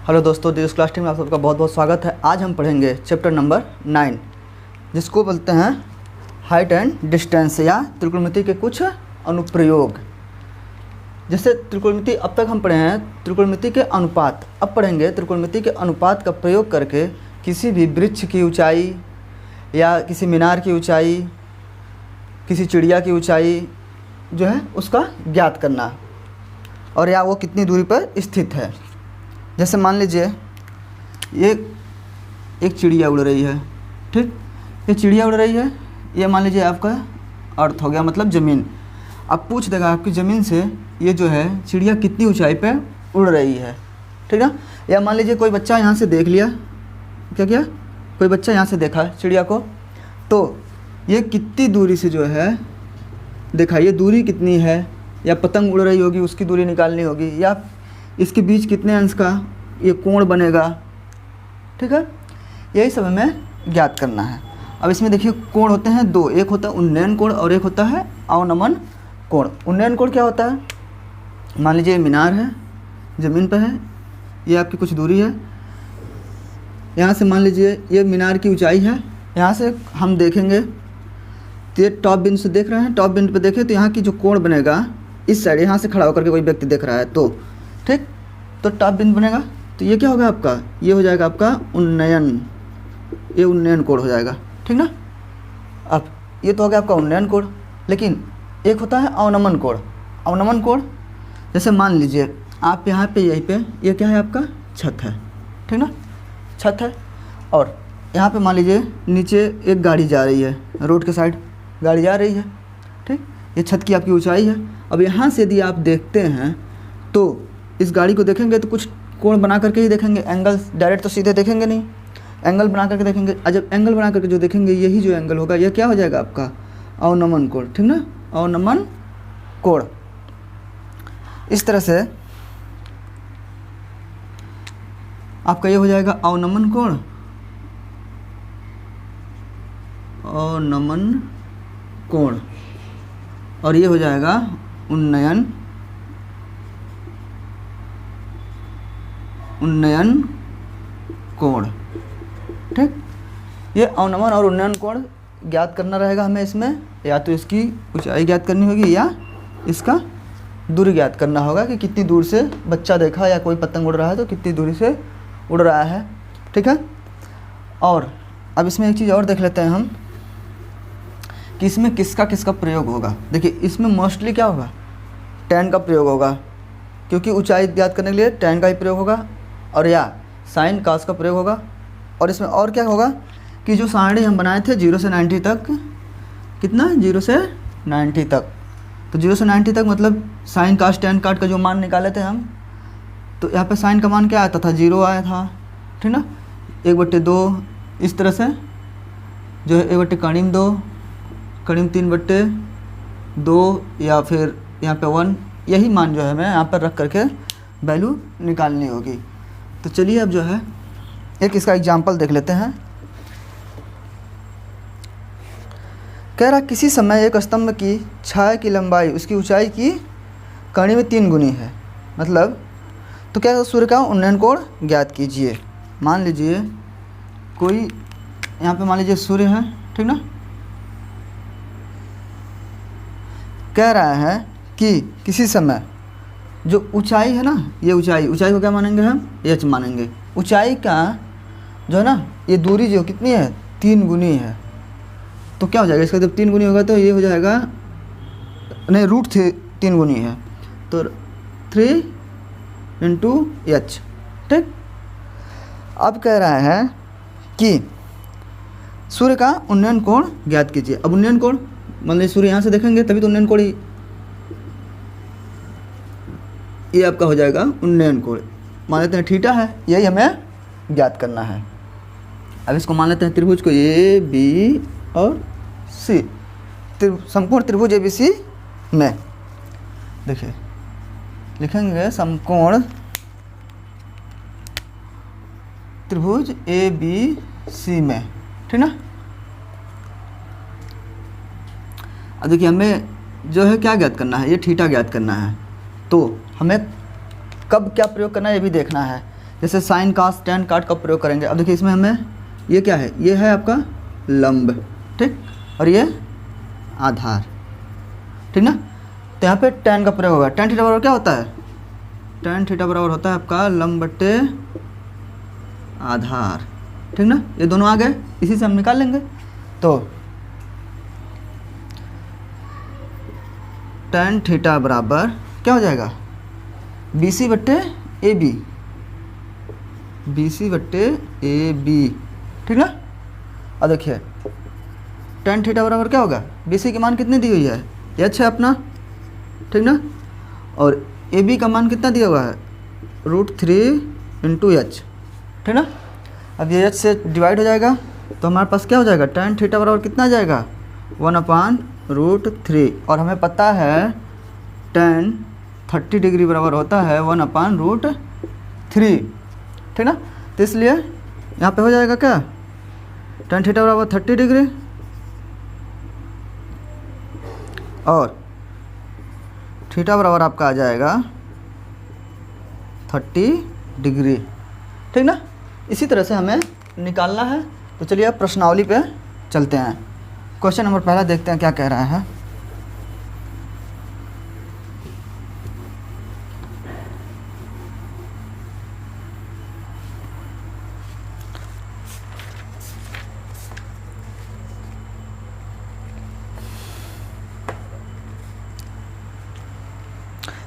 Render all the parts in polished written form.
Hello दोस्तों, this class team में आप सबका बहुत बहुत स्वागत है। आज हम पढ़ेंगे चैप्टर नंबर 9 जिसको बोलते हैं हाइट एंड डिस्टेंस या त्रिकोणमिति के कुछ अनुप्रयोग। जैसे त्रिकोणमिति अब तक हम पढ़े हैं त्रिकोणमिति के अनुपात, अब पढ़ेंगे त्रिकोणमिति के अनुपात का प्रयोग करके किसी भी वृक्ष की ऊंचाई या किसी मीनार की ऊंचाई, किसी चिड़िया की ऊंचाई जो है उसका ज्ञात करना और या वो कितनी दूरी पर स्थित है। जैसे मान लीजिए ये एक चिड़िया उड़ रही है, ठीक, ये चिड़िया उड़ रही है, ये मान लीजिए आपका अर्थ हो गया मतलब ज़मीन। अब पूछ देगा आपकी ज़मीन से ये जो है चिड़िया कितनी ऊंचाई पे उड़ रही है, ठीक ना। या मान लीजिए कोई बच्चा यहाँ से देख लिया, क्या किया, कोई बच्चा यहाँ से देखा चिड़िया को, तो ये कितनी दूरी से जो है देखा, ये दूरी कितनी है, या पतंग उड़ रही होगी उसकी दूरी निकालनी होगी, या इसके बीच कितने अंश का ये कोण बनेगा, ठीक है, यही सब हमें ज्ञात करना है। अब इसमें देखिए कोण होते हैं दो, एक होता है उन्नयन कोण और एक होता है अवनमन कोण। उन्नयन कोण क्या होता है, मान लीजिए मीनार है, ज़मीन पर है, ये आपकी कुछ दूरी है, यहाँ से मान लीजिए ये मीनार की ऊंचाई है, यहाँ से हम देखेंगे तो ये टॉप बिंदु से देख रहे हैं, टॉप बिंदु पर देखें तो यहाँ की जो कोण बनेगा इस साइड, यहाँ से खड़ा होकर के कोई व्यक्ति देख रहा है तो ठीक, तो टॉप बिंदु बनेगा, तो ये क्या होगा आपका, ये हो जाएगा आपका उन्नयन, ये उन्नयन कोण हो जाएगा, ठीक ना। अब ये तो हो गया आपका उन्नयन कोण, लेकिन एक होता है अवनमन कोण। अवनमन कोण जैसे मान लीजिए आप यहाँ पे यहीं पे ये क्या है आपका छत है, ठीक ना, छत है, और यहाँ पे मान लीजिए नीचे एक गाड़ी जा रही है, रोड के साइड गाड़ी जा रही है, ठीक, ये छत की आपकी ऊंचाई है। अब यहाँ से यदि आप देखते हैं तो इस गाड़ी को देखेंगे तो कुछ कोण बना करके ही देखेंगे, एंगल डायरेक्ट तो सीधे देखेंगे नहीं, एंगल बना करके देखेंगे। और जब एंगल बना करके जो देखेंगे यही जो एंगल होगा यह क्या हो जाएगा आपका अवनमन कोण, ठीक ना, अवनमन कोण। इस तरह से आपका ये हो जाएगा अवनमन कोण, अवनमन कोण, और ये हो जाएगा उन्नयन कोण, ठीक। ये अवनमन और उन्नयन कोण ज्ञात करना रहेगा हमें इसमें, या तो इसकी ऊंचाई ज्ञात करनी होगी या इसका दूरी ज्ञात करना होगा कि कितनी दूर से बच्चा देखा या कोई पतंग उड़ रहा है तो कितनी दूरी से उड़ रहा है, ठीक है। और अब इसमें एक चीज़ और देख लेते हैं हम कि इसमें किसका किसका प्रयोग होगा। देखिए इसमें मोस्टली क्या होगा, tan का प्रयोग होगा, क्योंकि ऊंचाई ज्ञात करने के लिए tan का ही प्रयोग होगा, और या sin cos का प्रयोग होगा। और इसमें और क्या होगा कि जो सारणी हम बनाए थे 0 से 90 तक, कितना 0 से 90 तक, तो 0 से 90 तक मतलब sin cos tan cot का जो मान निकाले थे हम, तो यहाँ पे sin का मान क्या आता था, 0 आया था, ठीक ना, 1/2 इस तरह से जो है 1/2 करीब 3/2 या फिर यहाँ पे 1, यही मान जो है हमें यहाँ पर रख करके वैल्यू निकालनी होगी। तो चलिए अब जो है एक इसका एग्जांपल देख लेते हैं। कह रहा किसी समय एक स्तंभ की छाया की लंबाई उसकी ऊंचाई की कड़ी में 3 गुनी है, मतलब तो क्या सूर्य का उन्नयन कोण ज्ञात कीजिए। मान लीजिए कोई यहाँ पे मान लीजिए सूर्य है, ठीक ना, कह रहा है कि किसी समय जो ऊंचाई है ना, ये ऊंचाई को क्या मानेंगे हम, h मानेंगे। ऊंचाई का जो है ना ये दूरी जो कितनी है 3 गुनी है, तो क्या हो जाएगा इसका, जब 3 गुनी होगा तो ये हो जाएगा, नहीं रूट 3 गुनी है तो 3 × h, ठीक। अब कह रहा है कि सूर्य का उन्नयन कोण ज्ञात कीजिए। अब उन्नयन कोण मान लीजिए सूर्य यहाँ से देखेंगे तभी तो उन्नयन कोण, ये आपका हो जाएगा उन्नयन कोण। मान लेते हैं थीटा है, यही हमें ज्ञात करना है। अब इसको मान लेते हैं त्रिभुज को ए बी और सी, समकोण त्रिभुज ए बी सी में देखिए लिखेंगे समकोण त्रिभुज ए बी सी में, ठीक ना। अब देखिए हमें जो है क्या ज्ञात करना है, ये थीटा ज्ञात करना है, तो हमें कब क्या प्रयोग करना है ये भी देखना है जैसे साइन कास टेन काट का प्रयोग करेंगे। अब देखिए इसमें हमें ये क्या है, ये है आपका लंब, ठीक, और ये आधार, ठीक ना। तो यहाँ पे टेन का प्रयोग होगा। टेन थीटा बराबर क्या होता है, टेन थीटा बराबर होता है आपका लंब बट्टे आधार, ठीक ना। ये दोनों आ गए, इसी से हम निकाल लेंगे। तो टेन थीटा बराबर क्या हो जाएगा, बी सी बट्टे ए बी, बी सी बट्टे ए बी, ठीक ना। अब देखिए टेन थीटा बराबर क्या होगा, बी सी की मान कितनी दी हुई है, एच है अपना, ठीक ना, और ए बी का मान कितना दिया हुआ है, √3 इंटू एच, ठीक ना। अब ये एच से डिवाइड हो जाएगा तो हमारे पास क्या हो जाएगा, टेन थीटा बराबर कितना आ जाएगा, 1/√3, और हमें पता है टेन 30 डिग्री बराबर होता है 1/√3, ठीक ना। तो इसलिए यहाँ पे हो जाएगा क्या, टेन थीटा बराबर 30 डिग्री और थीटा बराबर आपका आ जाएगा 30 डिग्री, ठीक ना। इसी तरह से हमें निकालना है। तो चलिए अब प्रश्नावली पे चलते हैं। क्वेश्चन नंबर पहला देखते हैं क्या कह रहा है।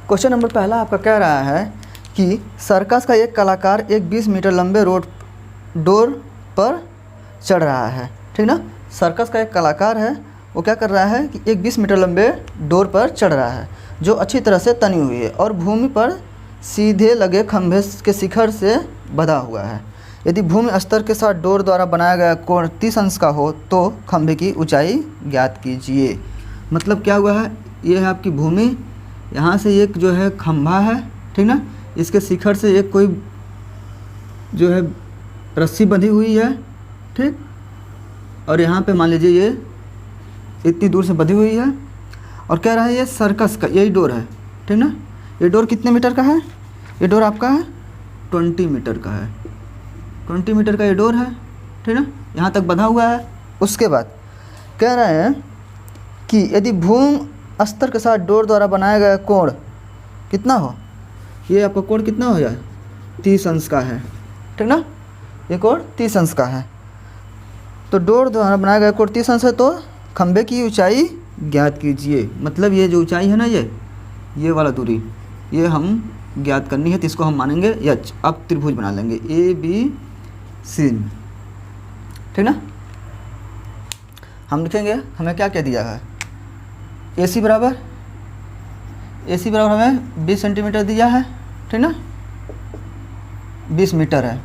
क्वेश्चन नंबर पहला आपका कह रहा है कि सर्कस का एक कलाकार एक 20 मीटर लंबे डोर पर चढ़ रहा है, ठीक ना। सर्कस का एक कलाकार है, वो क्या कर रहा है कि एक 20 मीटर लंबे डोर पर चढ़ रहा है जो अच्छी तरह से तनी हुई है और भूमि पर सीधे लगे खंभे के शिखर से बंधा हुआ है। यदि भूमि स्तर के साथ डोर द्वारा बनाया गया कोण 30 अंश का हो तो खंभे की ऊंचाई ज्ञात कीजिए। मतलब क्या हुआ है, ये है आपकी भूमि, यहाँ से एक जो है खंभा है, ठीक ना, इसके शिखर से एक कोई जो है रस्सी बंधी हुई है, ठीक, और यहाँ पे मान लीजिए ये इतनी दूर से बंधी हुई है और कह रहा है ये सर्कस का यही डोर है, ठीक ना। ये डोर कितने मीटर का है, ये डोर आपका है 20 मीटर का है, 20 मीटर का ये डोर है, ठीक ना, यहाँ तक बंधा हुआ है। उसके बाद कह रहे हैं कि यदि भूमि स्तर के साथ डोर द्वारा बनाया गया कोण कितना हो, ये आपका कोण कितना हो जाए 30 अंश का है, ठीक ना, ये कोण 30 अंश का है। तो डोर द्वारा बनाया गया कोण 30 अंश है तो खंभे की ऊंचाई ज्ञात कीजिए। मतलब ये जो ऊंचाई है ना, ये वाला दूरी ये हम ज्ञात करनी है, तो इसको हम मानेंगे एच। अब त्रिभुज बना लेंगे ए बी सी, ठीक ना। हम लिखेंगे हमें क्या क्या दिया है, ए सी बराबर हमें 20 सेंटीमीटर दिया है, ठीक ना, 20 मीटर है,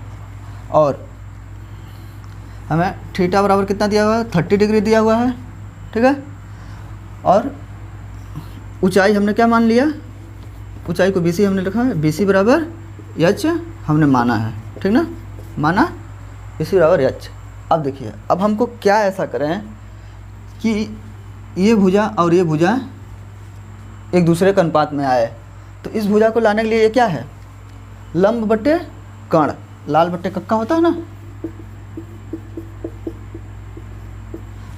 और हमें थीटा बराबर कितना दिया हुआ है 30 डिग्री दिया हुआ है, ठीक है। और ऊंचाई हमने क्या मान लिया, ऊंचाई को BC हमने रखा है, BC बराबर एच हमने माना है, ठीक ना, माना BC बराबर एच। अब देखिए अब हमको क्या ऐसा करें कि ये भुजा और ये भुजा एक दूसरे के अनुपात में आए। तो इस भुजा को लाने के लिए ये क्या है, लंब बट्टे कर्ण, लाल बट्टे कक्का होता है ना।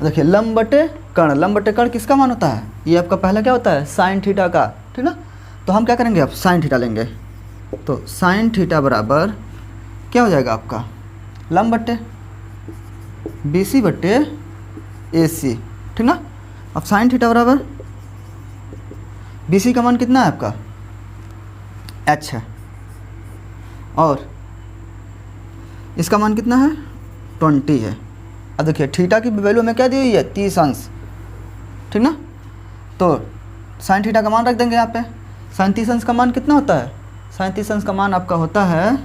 देखिए लंब बट्टे कर्ण किसका मान होता है, ये आपका पहला क्या होता है साइन थीटा का, ठीक ना। तो हम क्या करेंगे अब साइन थीटा लेंगे। तो साइन थीटा बराबर क्या हो जाएगा आपका लंब बट्टे BC बट्टे AC, ठीक ना। अब साइन थीटा बराबर BC का मान कितना है आपका H है और इसका मान कितना है 20 है। अब देखिए थीटा की वैल्यू में क्या दी हुई है 30 अंश, ठीक ना। तो साइन थीटा का मान रख देंगे यहाँ पे। साइन 30 अंश का मान कितना होता है, साइन 30 अंश का मान आपका होता है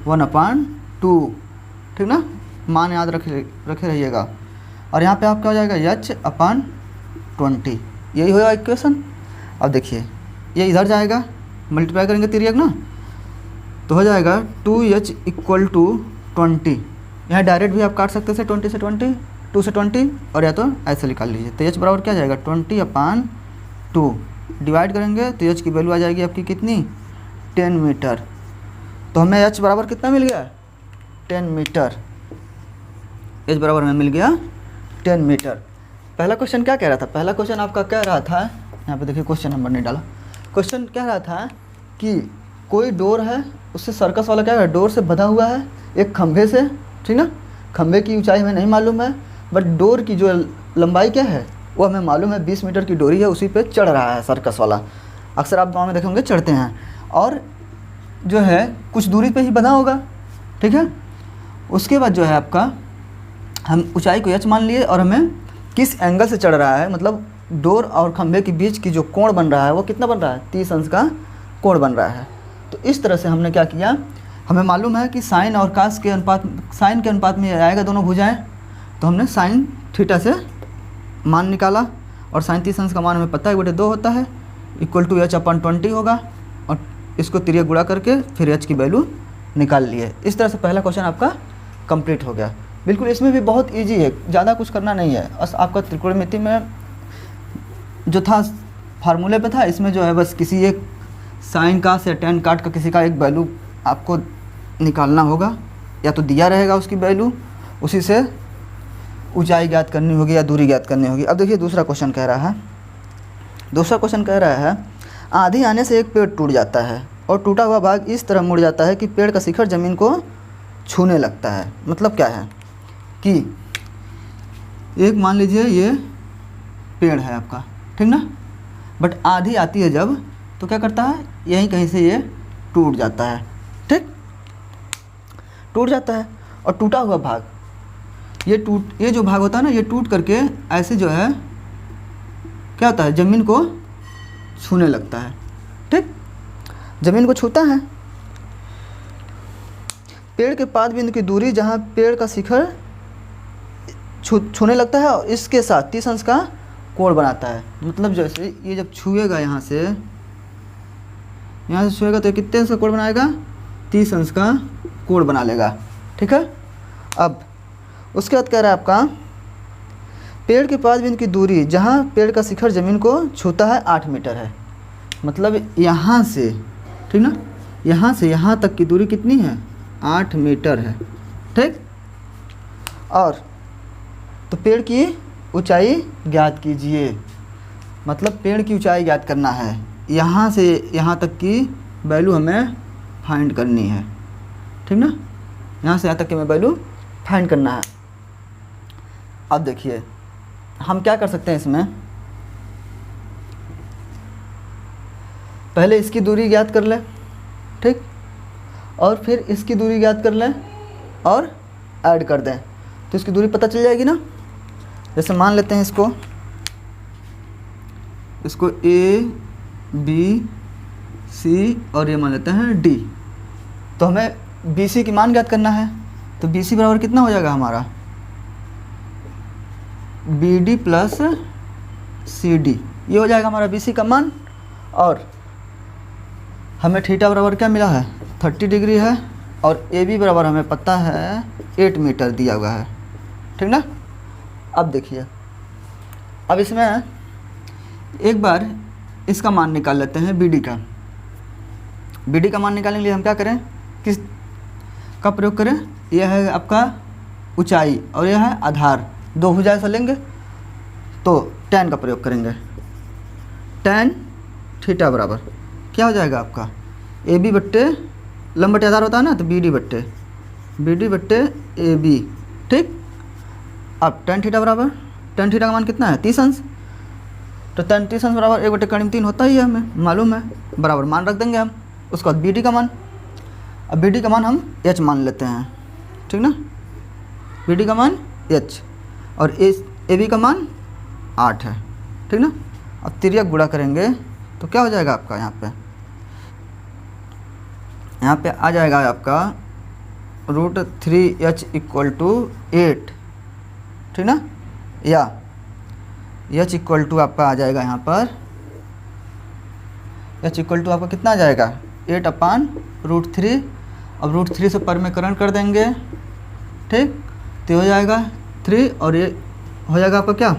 1/2, ठीक ना, मान याद रखे रहिएगा। और यहाँ पे आपका हो जाएगा H/20, यही होगा इक्वेशन। अब देखिए ये इधर जाएगा, मल्टीप्लाई करेंगे तिर्यक ना, तो हो जाएगा 2H = 20। यहाँ डायरेक्ट भी आप काट सकते थे 20 से 20, 2 से 20, और या तो ऐसे निकाल लीजिए। तो H बराबर क्या जाएगा 20/2, डिवाइड करेंगे तो H की वैल्यू आ जाएगी आपकी कितनी 10 मीटर। तो हमें एच बराबर कितना मिल गया, 10 मीटर। एच बराबर हमें मिल गया 10 मीटर। पहला क्वेश्चन क्या कह रहा था, पहला क्वेश्चन आपका कह रहा था, यहाँ पे देखिए क्वेश्चन नंबर नहीं डाला, क्वेश्चन कह रहा था कि कोई डोर है, उससे सर्कस वाला क्या है, डोर से बंधा हुआ है एक खंभे से, ठीक ना। खंभे की ऊंचाई हमें नहीं मालूम है, बट डोर की जो लंबाई क्या है वो हमें मालूम है, 20 मीटर की डोरी है, उसी पे चढ़ रहा है सर्कस वाला। अक्सर आप गांव में देखे होंगे चढ़ते हैं, और जो है कुछ दूरी पे ही बंधा होगा, ठीक है। उसके बाद जो है आपका हम ऊंचाई को एच मान लिए, और हमें किस एंगल से चढ़ रहा है, मतलब डोर और खंभे के बीच की जो कोण बन रहा है वो कितना बन रहा है, 30 अंश का कोण बन रहा है। तो इस तरह से हमने क्या किया, हमें मालूम है कि साइन और कास के अनुपात, साइन के अनुपात में आएगा दोनों भुजाएं, तो हमने साइन थीटा से मान निकाला, और साइन 30 अंश का मान हमें पता है 1/2 होता है, इक्वल टू h/20 होगा, और इसको तिरिया गुणा करके फिर h की वैल्यू निकाल लिए। इस तरह से पहला क्वेश्चन आपका कंप्लीट हो गया। बिल्कुल इसमें भी बहुत इजी है, ज़्यादा कुछ करना नहीं है, बस आपका त्रिकोणमिति में जो था फार्मूले पे था, इसमें जो है बस किसी एक साइन का या टेन काट का किसी का एक वैल्यू आपको निकालना होगा, या तो दिया रहेगा उसकी वैल्यू, उसी से ऊंचाई ज्ञात करनी होगी या दूरी ज्ञात करनी होगी। अब देखिए दूसरा क्वेश्चन कह रहा है, दूसरा क्वेश्चन कह रहा है आंधी आने से एक पेड़ टूट जाता है और टूटा हुआ भाग इस तरह मुड़ जाता है कि पेड़ का शिखर ज़मीन को छूने लगता है। मतलब क्या है कि एक मान लीजिए ये पेड़ है आपका, ठीक ना, बट आंधी आती है जब, तो क्या करता है, यहीं कहीं से ये टूट जाता है, ठीक, टूट जाता है। और टूटा हुआ भाग, ये जो भाग होता है ना, ये टूट करके ऐसे जो है क्या होता है, ज़मीन को छूने लगता है, ठीक, ज़मीन को छूता है। पेड़ के पाद बिंदु की दूरी जहाँ पेड़ का शिखर छूने लगता है, और इसके साथ 30 अंश का कोण बनाता है। मतलब जैसे ये जब छुएगा यहाँ से छुएगा तो कितने अंश का कोण बनाएगा, 30 अंश का कोण बना लेगा, ठीक है। अब उसके बाद कह रहा है आपका पेड़ के पाद बिंदु की दूरी जहाँ पेड़ का शिखर ज़मीन को छूता है 8 मीटर है। मतलब यहाँ से, ठीक ना, यहाँ से यहाँ तक की दूरी कितनी है, 8 मीटर है, ठीक। और तो पेड़ की ऊंचाई ज्ञात कीजिए, मतलब पेड़ की ऊंचाई ज्ञात करना है, यहाँ से यहाँ तक की वैल्यू हमें फाइंड करनी है, ठीक ना, यहाँ से यहाँ तक की हमें वैल्यू फाइंड करना है। अब देखिए हम क्या कर सकते हैं इसमें, पहले इसकी दूरी ज्ञात कर लें, ठीक, और फिर इसकी दूरी ज्ञात कर लें और ऐड कर दें, तो इसकी दूरी पता चल जाएगी ना। जैसे मान लेते हैं इसको A B C और ये मान लेते हैं D, तो हमें BC की मान ज्ञात करना है, तो BC बराबर कितना हो जाएगा हमारा, BD प्लस CD, ये हो जाएगा हमारा BC का मान। और हमें थीटा बराबर क्या मिला है, 30 डिग्री है, और AB बराबर हमें पता है 8 मीटर दिया हुआ है, ठीक ना। अब देखिए, अब इसमें एक बार इसका मान निकाल लेते हैं, BD का। BD का मान निकालने के लिए हम क्या करें, किस का प्रयोग करें, यह है आपका ऊंचाई और यह है आधार, दो भुजाएं से लेंगे तो tan का प्रयोग करेंगे। tan थीटा बराबर क्या हो जाएगा आपका, AB बट्टे लंब बट्टे आधार होता है ना, तो BD बट्टे AB, ठीक। अब tan थीटा बराबर, tan थीटा का मान कितना है, 30 अंश, तो tan 30 अंश बराबर 1/3 होता ही है, हमें मालूम है, बराबर मान रख देंगे हम। उसके बाद BD का मान, अब BD का मान हम h मान लेते हैं, ठीक ना, BD का मान h और AB का मान 8 है, ठीक ना। अब तिर्यक गुणा करेंगे तो क्या हो जाएगा आपका, यहाँ पे आ जाएगा आपका √3h = 8, ठीक ना, या h = आपका आ जाएगा यहाँ पर, h = आपका कितना आ जाएगा, 8/√3। अब √3 से परमेकरण कर देंगे, ठीक, तो हो जाएगा 3 और ये हो जाएगा आपका क्या,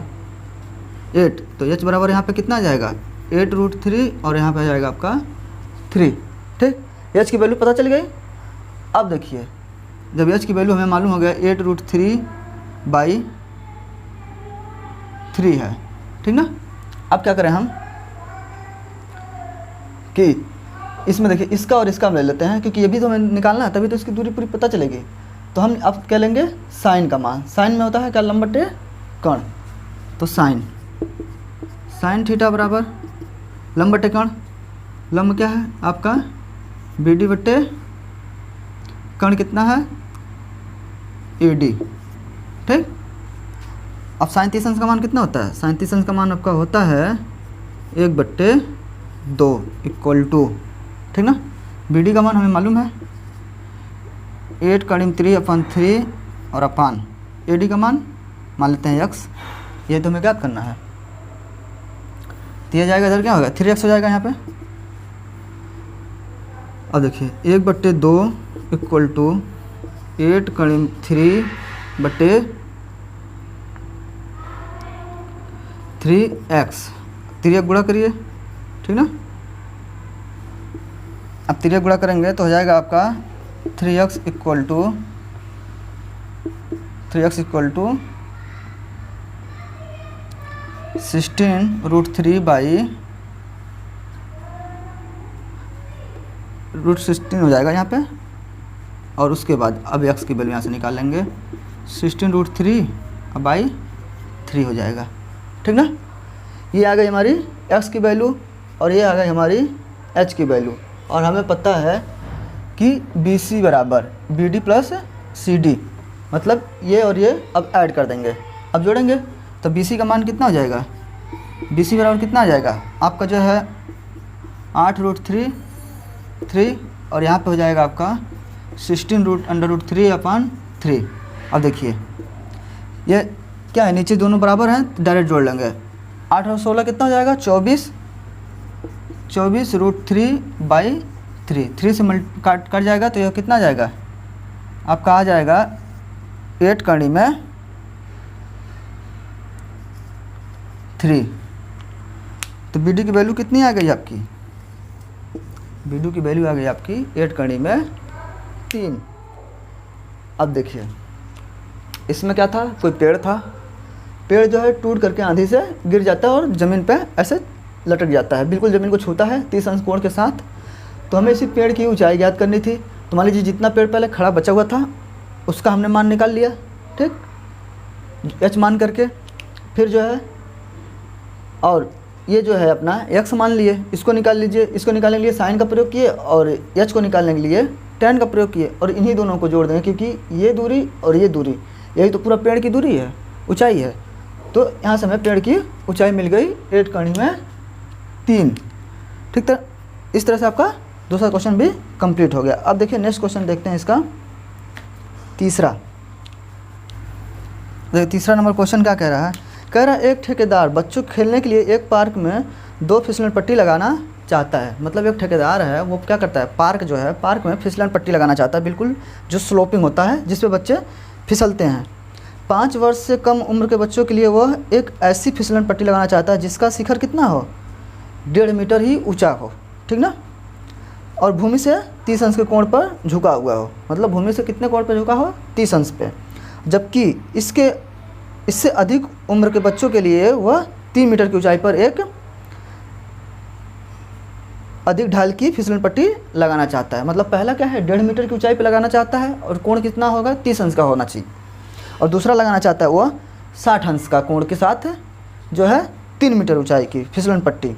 8, तो h बराबर यहाँ पे कितना आ जाएगा, 8√3 और यहाँ पे आ जाएगा आपका 3, ठीक। h की वैल्यू पता चल गई। अब देखिए जब एच की वैल्यू हमें मालूम हो गया 8√3/3 है, ठीक ना। अब क्या करें हम कि इसमें देखिए इसका और इसका हम ले लेते हैं, क्योंकि ये भी तो हमें निकालना है, तभी तो इसकी दूरी पूरी पता चलेगी। तो हम अब क्या लेंगे, साइन का मान। साइन में होता है क्या, लंब बटे कर्ण। तो साइन थीटा बराबर लंब बटे कर्ण। लंब क्या है आपका BD बटे कर्ण कितना है AD, ठीक। अब साइन 30 अंश का मान कितना होता है, साइन 30 अंश का मान आपका होता है 1/2 इक्वल टू, ठीक ना। BD का मान हमें मालूम है 8√3/3 और अपान AD का मान लेते हैं x। ये तो हमें क्या करना है, तो ये जाएगा इधर क्या होगा 3x हो जाएगा यहाँ पे। अब देखिए 1/2 इक्वल टू 8√3/3x। 3 गुणा करिए, ठीक ना। अब 3 गुणा करेंगे तो हो जाएगा आपका 3x इक्वल टू 16√3/√16 हो जाएगा यहाँ पे। और उसके बाद अब x की वैल्यू यहाँ से निकाल लेंगे, 16√3/3 हो जाएगा, ठीक ना। ये आ गई हमारी x की वैल्यू और ये आ गई हमारी h की वैल्यू। और हमें पता है कि BC बराबर BD प्लस CD, मतलब ये और ये अब ऐड कर देंगे, अब जोड़ेंगे तो BC का मान कितना हो जाएगा, BC बराबर कितना आ जाएगा आपका जो है 8√3 और यहाँ पे हो जाएगा आपका 16√3/3। अब देखिए ये क्या है, नीचे दोनों बराबर हैं, डायरेक्ट जोड़ लेंगे। 8 और 16 कितना हो जाएगा 24√3/3। 3 से कट जाएगा तो यह कितना आ जाएगा आपका, आ जाएगा 8 कड़ी में 3। तो BD की वैल्यू कितनी आ गई आपकी, BD की वैल्यू आ गई आपकी 8 कड़ी में 3। अब देखिए इसमें क्या था, कोई पेड़ था, पेड़ जो है टूट करके आंधी से गिर जाता है और ज़मीन पे ऐसे लटक जाता है, बिल्कुल ज़मीन को छूता है 30 अंश कोण के साथ। तो हमें इसी पेड़ की ऊंचाई ज्ञात करनी थी। तो मान लीजिए जितना पेड़ पहले खड़ा बचा हुआ था उसका हमने मान निकाल लिया, ठीक, h मान करके। फिर जो है और ये जो है अपना x मान लिए, इसको निकाल लीजिए। इसको निकालने के लिए साइन का प्रयोग किए और h को निकालने के लिए tan का प्रयोग किए और इन्हीं दोनों को जोड़ देंगे, क्योंकि ये दूरी और ये दूरी यही तो पूरा पेड़ की दूरी है, ऊंचाई है। तो यहाँ से हमें पेड़ की ऊंचाई मिल गई 8 कड़ी में 3, ठीक। तो इस तरह से आपका दूसरा क्वेश्चन भी कंप्लीट हो गया। अब देखिए नेक्स्ट क्वेश्चन देखते हैं इसका तीसरा। देखिए तीसरा नंबर क्वेश्चन क्या कह रहा है, कह रहा है एक ठेकेदार बच्चों खेलने के लिए एक पार्क में 2 फिसलन पट्टी लगाना चाहता है। मतलब एक ठेकेदार है वो क्या करता है, पार्क जो है पार्क में फिसलन पट्टी लगाना चाहता है, बिल्कुल जो स्लोपिंग होता है जिस पे बच्चे फिसलते हैं। 5 वर्ष से कम उम्र के बच्चों के लिए वह एक ऐसी फिसलन पट्टी लगाना चाहता है जिसका शिखर कितना हो, 1.5 मीटर ही ऊंचा हो, ठीक ना, और भूमि से 30 अंश के कोण पर झुका हुआ हो। मतलब भूमि से कितने कोण पर झुका हो, 30 अंश पे। जबकि इससे अधिक उम्र के बच्चों के लिए वह 3 मीटर की ऊंचाई पर एक अधिक ढाल की फिसलन पट्टी लगाना चाहता है। मतलब पहला क्या है, 1.5 मीटर की ऊंचाई पर लगाना चाहता है और कोण कितना होगा, 30 अंश का होना चाहिए। और दूसरा लगाना चाहता है वह 60 अंश का कोण के साथ जो है 3 मीटर ऊंचाई की फिसलन पट्टी,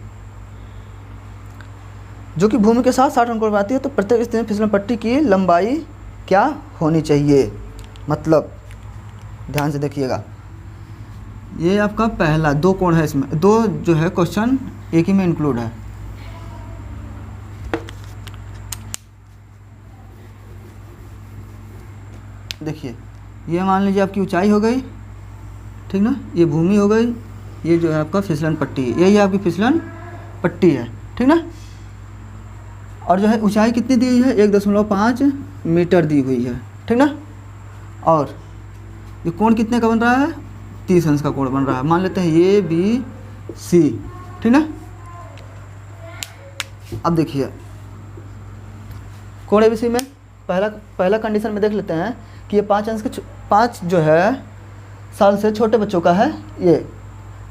जो कि भूमि के साथ 60 अंश कोण पर आती है। तो प्रत्येक स्थिति में फिसलन पट्टी की लंबाई क्या होनी चाहिए। मतलब ध्यान से देखिएगा, ये आपका पहला 2 कोण है, इसमें 2 जो है क्वेश्चन एक ही में इंक्लूड है। देखिए ये मान लीजिए आपकी ऊंचाई हो गई, ठीक ना, ये भूमि हो गई, ये जो है आपका फिसलन पट्टी, यही आपकी फिसलन पट्टी है, ठीक ना। और जो है ऊंचाई कितनी दी हुई है, 1.5 मीटर दी हुई है, ठीक ना। और ये कोण कितने का बन रहा है, 30 अंश का कोण बन रहा है। मान लेते हैं ये ABC, ठीक ना। अब देखिए कोण ABC में पहला कंडीशन में देख लेते हैं कि ये 5 अंश के 5 जो है साल से छोटे बच्चों का है ये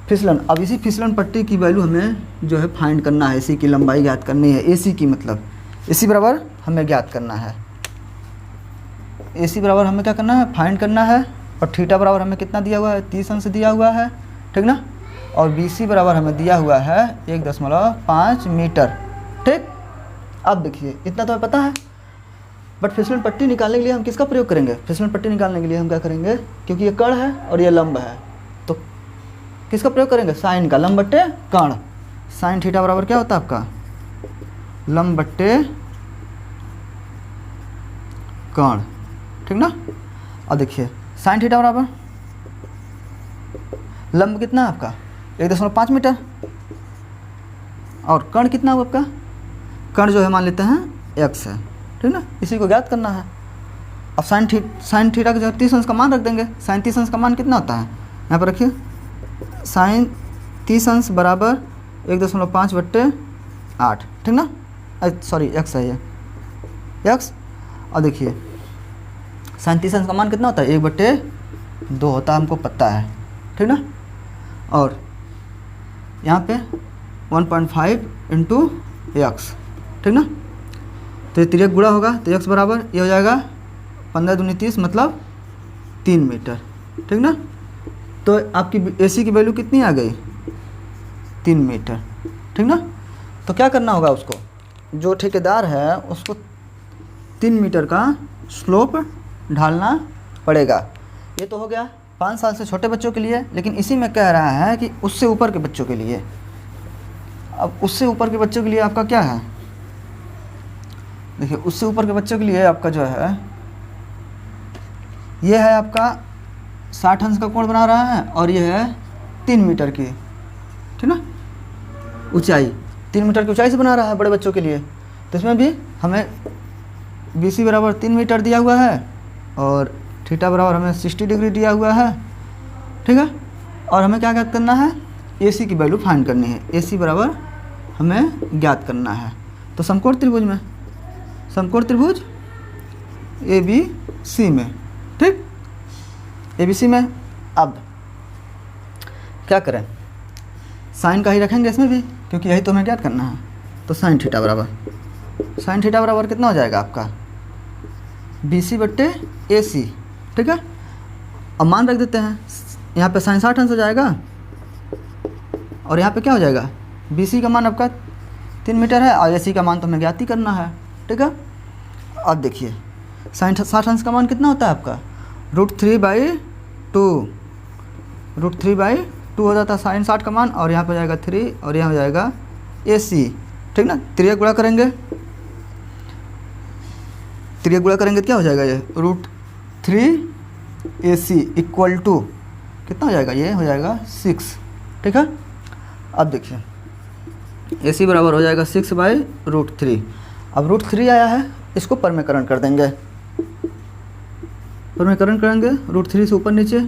फिसलन। अब इसी फिसलन पट्टी की वैल्यू हमें जो है फाइंड करना है, इसी की लंबाई ज्ञात करनी है, एसी की, मतलब एसी बराबर हमें ज्ञात करना है। एसी बराबर हमें क्या करना है, फाइंड करना है। और थीटा बराबर हमें कितना दिया हुआ है, 30 अंश दिया हुआ है, ठीक ना। और बीसी बराबर हमें दिया हुआ है 1.5 मीटर, ठीक। अब देखिए इतना तो हमें पता है, बट फिसलन पट्टी निकालने के लिए हम किसका प्रयोग करेंगे, फिसलन पट्टी निकालने के लिए हम क्या करेंगे, क्योंकि ये कर्ण है और ये लंब है, तो किसका प्रयोग करेंगे, साइन का, लंब बट्टे कर्ण। साइन थीटा बराबर क्या होता है आपका, लंब बट्टे कर्ण, ठीक ना। अब देखिए साइन थीटा बराबर लंब कितना है आपका 1.5 मीटर, और कर्ण कितना होगा आपका, कर्ण जो है मान लेते हैं x है, ठीक ना। इसी को ज्ञात करना है। अब साइन थीटा की जगह 30 अंश का मान रख देंगे। साइन 30 अंश का मान कितना होता है, यहाँ पर रखिए, साइन 30 अंश बराबर 1.5/8, ठीक ना। सॉरी x है ये x। और देखिए साइन 30 अंश का मान कितना होता है, 1/2 होता है, हमको पता है, ठीक ना। और यहाँ पे 1.5 × x, ठीक ना। तो ये तिर्यक गुणा होगा, तो x बराबर ये हो जाएगा 15 दूनी 30 मतलब 3 मीटर, ठीक ना। तो आपकी AC की वैल्यू कितनी आ गई, 3 मीटर, ठीक ना। तो क्या करना होगा, उसको जो ठेकेदार है उसको 3 मीटर का स्लोप ढालना पड़ेगा। ये तो हो गया 5 साल से छोटे बच्चों के लिए, लेकिन इसी में कह रहा है कि उससे ऊपर के बच्चों के लिए। अब उससे ऊपर के बच्चों के लिए आपका क्या है, देखिए उससे ऊपर के बच्चों के लिए आपका जो है ये है आपका 60 अंश का कोण बना रहा है, और ये है 3 मीटर की, ठीक ना, ऊंचाई 3 मीटर की ऊंचाई से बना रहा है बड़े बच्चों के लिए। तो इसमें भी हमें BC बराबर 3 मीटर दिया हुआ है, और थीटा बराबर हमें 60 डिग्री दिया हुआ है, ठीक है। और हमें क्या ज्ञात करना है, AC की वैल्यू फाइंड करनी है। AC बराबर हमें ज्ञात करना है। तो समकोण त्रिभुज में, समकोण त्रिभुज ABC में, ठीक, ABC में। अब क्या करें, साइन का ही रखेंगे इसमें भी, क्योंकि यही तो हमें ज्ञात करना है। तो साइन थीटा बराबर कितना हो जाएगा आपका, BC/AC, ठीक है। अब मान रख देते हैं, यहाँ पे साइन 60 अंश हो जाएगा, और यहाँ पे क्या हो जाएगा, BC का मान आपका 3 मीटर है, और AC का मान तो हमें ज्ञात ही करना है, ठीक है। अब देखिए साइन 60 अंश का मान कितना होता है आपका, √3/2 हो जाता है साइन 60 का मान, और यहाँ पे हो जाएगा 3, और यहाँ हो जाएगा AC, ठीक ना। तिर्यक गुणा करेंगे, तिर्यक गुणा करेंगे तो क्या हो जाएगा, ये √3AC इक्वल टू कितना हो जाएगा, ये हो जाएगा 6, ठीक है। अब देखिए AC बराबर हो जाएगा 6/√3। अब √3 आया है, इसको परमेकरण कर देंगे, परमेकरण करेंगे, √3 से ऊपर नीचे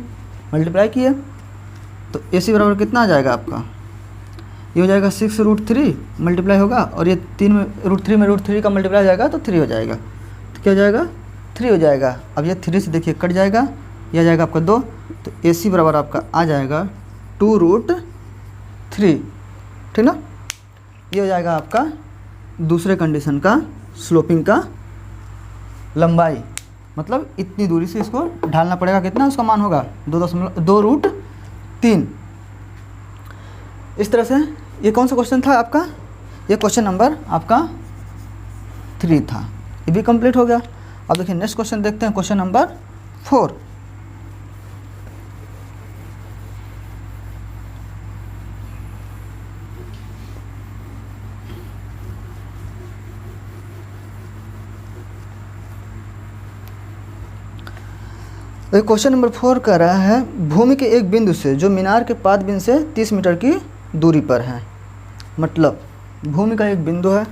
मल्टीप्लाई किए, तो AC बराबर कितना आ जाएगा आपका, ये हो जाएगा 6√3 मल्टीप्लाई होगा, और ये 3 में √3 में √3 का मल्टीप्लाई हो जाएगा तो 3 हो जाएगा, तो क्या हो जाएगा, 3 हो जाएगा। अब ये 3 से देखिए कट जाएगा, ये आ जाएगा आपका 2, तो AC बराबर आपका आ जाएगा 2√3, ठीक ना। ये हो जाएगा आपका दूसरे कंडीशन का स्लोपिंग का लंबाई, मतलब इतनी दूरी से इसको ढालना पड़ेगा, कितना उसका मान होगा 2.2√3। इस तरह से ये कौन सा क्वेश्चन था आपका, ये क्वेश्चन नंबर आपका 3 था, ये भी कंप्लीट हो गया। अब देखिए नेक्स्ट क्वेश्चन देखते हैं, क्वेश्चन नंबर 4। क्वेश्चन नंबर 4 कह रहा है, भूमि के एक बिंदु से जो मीनार के पाद बिंदु से 30 मीटर की दूरी पर है। मतलब भूमि का एक बिंदु है,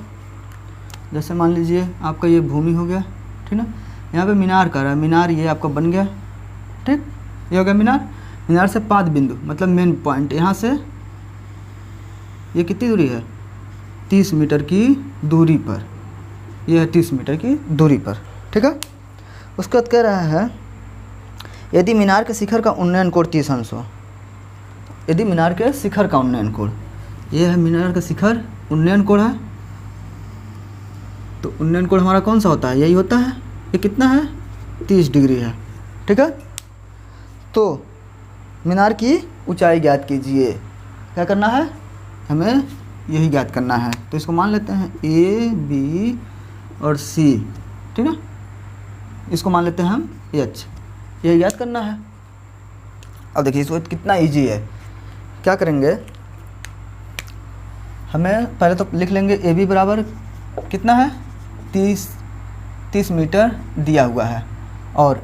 जैसे मान लीजिए आपका ये भूमि हो गया, ठीक ना। यहाँ पे मीनार कर रहा है, मीनार ये आपका बन गया, ठीक, ये हो गया मीनार। मीनार से पाद बिंदु मतलब मेन पॉइंट, यहाँ से ये कितनी दूरी है, 30 मीटर की दूरी पर, ये है 30 मीटर की दूरी पर, ठीक है। उसके बाद कह रहा है यदि मीनार के शिखर का उन्नयन कोण 30 अंश हो, यदि मीनार के शिखर का उन्नयन कोण, ये है मीनार का शिखर, उन्नयन कोण है, तो उन्नयन कोण हमारा कौन सा होता है, यही होता है। ये कितना है, 30 डिग्री है, ठीक है। तो मीनार की ऊंचाई ज्ञात कीजिए, क्या करना है, हमें यही ज्ञात करना है। तो इसको मान लेते हैं ए बी और सी, ठीक है। इसको मान लेते हैं हम एच, यही ज्ञात करना है। अब देखिए इसको कितना इजी है, क्या करेंगे, हमें पहले तो लिख लेंगे ए बी बराबर कितना है, 30 मीटर दिया हुआ है, और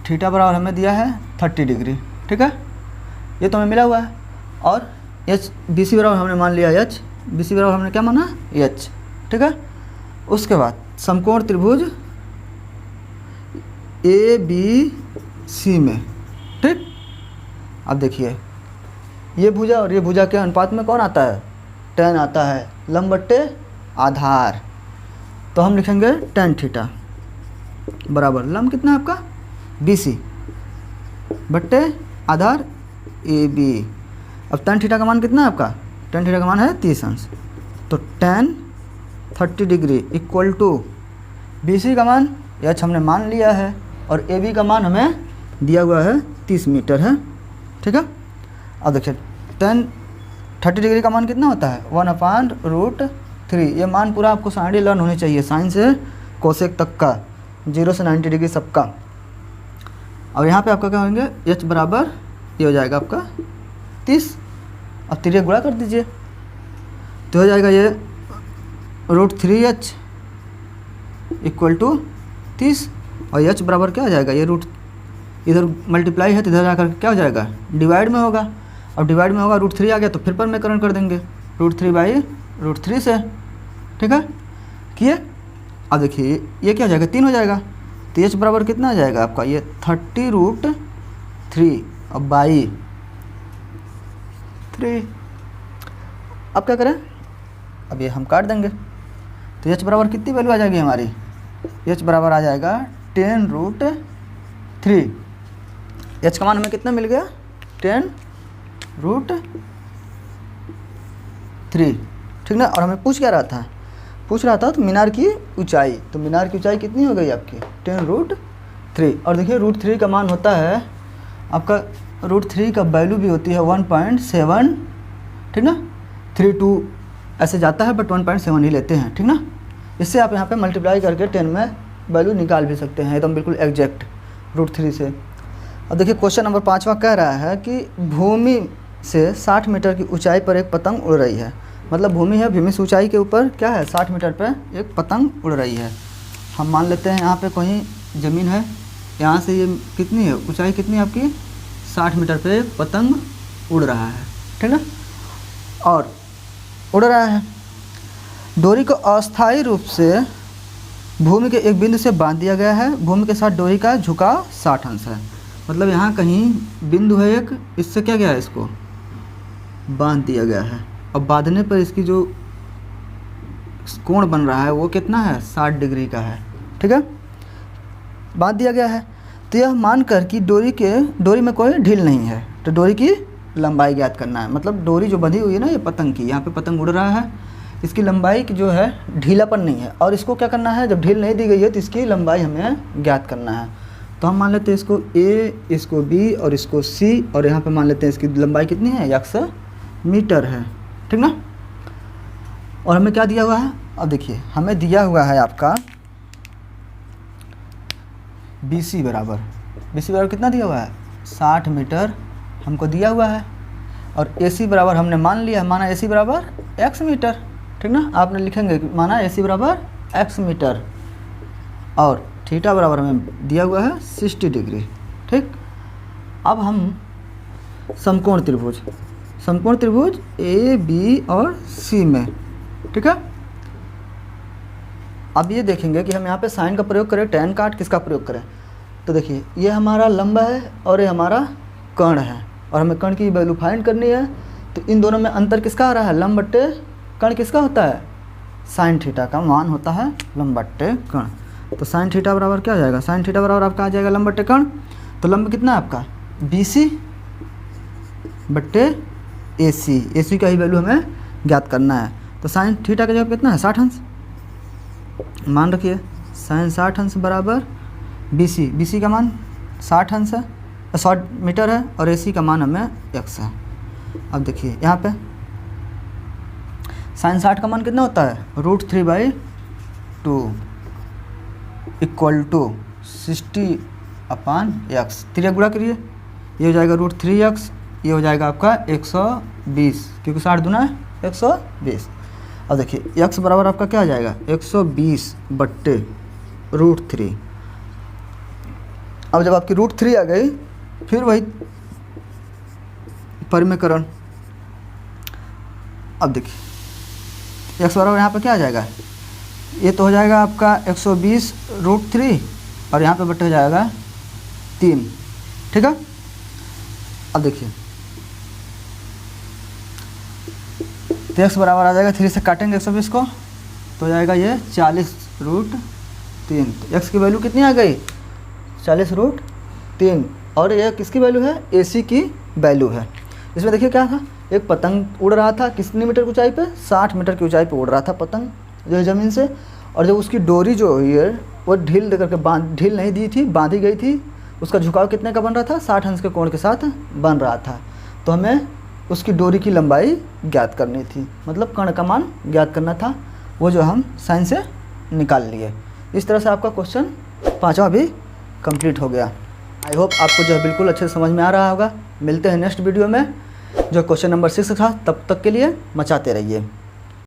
थीटा बराबर हमें दिया है 30 डिग्री, ठीक है, ये तो हमें मिला हुआ है। और एच बी सी बराबर हमने मान लिया एच, बी सी बराबर हमने क्या माना, एच, ठीक है। उसके बाद समकोण त्रिभुज ए बी सी में, ठीक। अब देखिए ये भुजा और ये भुजा के अनुपात में कौन आता है, tan आता है, लंब बट्टे आधार। तो हम लिखेंगे tan थीटा बराबर लंब कितना है आपका, बी सी बट्टे आधार ए बी। अब tan थीटा का मान कितना है आपका, tan थीटा का मान है 30 अंश, तो tan 30 degree equal to B C का मान एच हमने मान लिया है, और ए बी का मान हमें दिया हुआ है 30 मीटर है, ठीक है। अब देखिए tan 30 डिग्री का मान कितना होता है, 1/√3। ये मान पूरा आपको साइड लर्न होनी चाहिए, साइन से कोसेक तक का, 0 से 90 डिग्री सबका। अब यहाँ पे आपका क्या होंगे, एच बराबर ये हो जाएगा आपका 30। अब 3 गुणा कर दीजिए तो हो जाएगा ये √3h इक्वल टू 30, और एच बराबर क्या हो जाएगा, ये रूट इधर मल्टीप्लाई है तो इधर जाकर क्या हो जाएगा, डिवाइड में होगा। अब डिवाइड में होगा, √3 आ गया तो फिर परमेकरण कर देंगे, √3/√3 से, ठीक है, किए। अब देखिए ये क्या हो जाएगा, 3 हो जाएगा, तो एच बराबर कितना आ जाएगा आपका, ये 30√3 अब बाई 3। अब क्या करें, अब ये हम काट देंगे, तो एच बराबर कितनी वैल्यू आ जाएगी हमारी, एच बराबर आ जाएगा 10√3। एच का मान हमें कितना मिल गया, 10√3, ठीक ना। और हमें पूछ क्या रहा था, पूछ रहा था तो मीनार की ऊंचाई, तो मीनार की ऊंचाई कितनी हो गई आपकी, 10√3। और देखिए √3 का मान होता है आपका, √3 का वैल्यू भी होती है 1.7, ठीक ना, 32 ऐसे जाता है बट 1.7 ही लेते हैं, ठीक ना। इससे आप यहाँ पे मल्टीप्लाई करके 10 में वैल्यू निकाल भी सकते हैं, एकदम बिल्कुल एग्जैक्ट √3 से। अब देखिए क्वेश्चन नंबर 5वां कह रहा है कि भूमि से 60 मीटर की ऊंचाई पर एक पतंग उड़ रही है, मतलब भूमि है, भूमि से ऊंचाई के ऊपर क्या है, 60 मीटर पर एक पतंग उड़ रही है। हम मान लेते हैं यहाँ पे कहीं ज़मीन है, यहाँ से ये कितनी है ऊंचाई, कितनी है आपकी, 60 मीटर पे एक पतंग उड़ रहा है, ठीक है, और उड़ रहा है। डोरी को अस्थायी रूप से भूमि के एक बिंदु से बांध दिया गया है, भूमि के साथ डोरी का झुकाव 60 अंश है, मतलब यहाँ कहीं बिंदु है एक, इससे क्या गया है, इसको बांध दिया गया है। अब बांधने पर इसकी जो कोण बन रहा है वो कितना है, 60 डिग्री का है, ठीक है, बांध दिया गया है। तो यह मानकर कि डोरी में कोई ढील नहीं है, तो डोरी की लंबाई ज्ञात करना है। मतलब डोरी जो बंधी हुई है ना ये पतंग की, यहाँ पे पतंग उड़ रहा है, इसकी लंबाई की जो है ढीलापन नहीं है, और इसको क्या करना है, जब ढील नहीं दी गई है तो इसकी लंबाई हमें ज्ञात करना है। तो हम मान लेते हैं इसको ए, इसको बी और इसको सी, और यहाँ पे मान लेते हैं इसकी लंबाई कितनी है, 100 मीटर है, ठीक ना। और हमें क्या दिया हुआ है, अब देखिए हमें दिया हुआ है आपका बी सी बराबर कितना दिया हुआ है, 60 मीटर हमको दिया हुआ है, और ए सी बराबर हमने मान लिया, माना ए सी बराबर x मीटर, ठीक ना। आपने लिखेंगे माना ए सी बराबर x मीटर, और थीटा बराबर हमें दिया हुआ है 60 डिग्री, ठीक। अब हम समकोण त्रिभुज ए बी और सी में, ठीक है। अब ये देखेंगे कि हम यहाँ पे साइन का प्रयोग करें, tan काट किसका प्रयोग करें। तो देखिए ये हमारा लंब है और ये हमारा कर्ण है, और हमें कर्ण की वैल्यू फाइंड करनी है। तो इन दोनों में अंतर किसका आ रहा है, लंब बट्टे कर्ण किसका होता है, साइन थीटा का मान होता है लंब बट्टे कर्ण। तो साइन थीटा बराबर क्या हो जाएगा, साइन थीटा बराबर आपका आ जाएगा लंब बट्टे कर्ण। तो लंब कितना है आपका BC बट्टे AC, AC का ही वैल्यू हमें ज्ञात करना है। तो साइन थीटा का जवाब कितना है 60 अंश, मान रखिए साइन 60 अंश बराबर BC, BC का मान 60 अंश है, 60 मीटर है, और AC का मान हमें x है। अब देखिए यहाँ पे साइन 60 का मान कितना होता है √3/2 इक्वल टू 60/x, 3 गुणा करिए, ये हो जाएगा √3x, ये हो जाएगा आपका 120, क्योंकि 60 दूना है 120। अब देखिए x बराबर आपका क्या आ जाएगा 120 बट्टे √3। अब जब आपकी √3 आ गई, फिर वही परिमेयकरण। अब देखिए x बराबर यहाँ पे क्या आ जाएगा, ये तो हो जाएगा आपका 120 √3 और यहाँ पे बट्टे हो जाएगा 3, ठीक है। अब देखिए तो x बराबर आ जाएगा 3 से काटेंगे 120 को, तो हो जाएगा ये 40 √3। तो x की वैल्यू कितनी आ गई 40 √3, और ये किसकी वैल्यू है AC की वैल्यू है। इसमें देखिए क्या था, एक पतंग उड़ रहा था कितनी मीटर की ऊंचाई पे, 60 मीटर की ऊंचाई पे उड़ रहा था पतंग जो है ज़मीन से, और जब उसकी डोरी जो है वो ढील दे करके ढील नहीं दी थी, बांधी गई थी, उसका झुकाव कितने का बन रहा था 60 अंश के कोण के साथ बन रहा था। तो हमें उसकी डोरी की लंबाई ज्ञात करनी थी, मतलब कर्ण का मान ज्ञात करना था, वो जो हम साइन से निकाल लिए। इस तरह से आपका क्वेश्चन 5वां भी कंप्लीट हो गया। आई होप आपको जो है बिल्कुल अच्छे से समझ में आ रहा होगा। मिलते हैं नेक्स्ट वीडियो में जो क्वेश्चन नंबर 6 था, तब तक के लिए मचाते रहिए।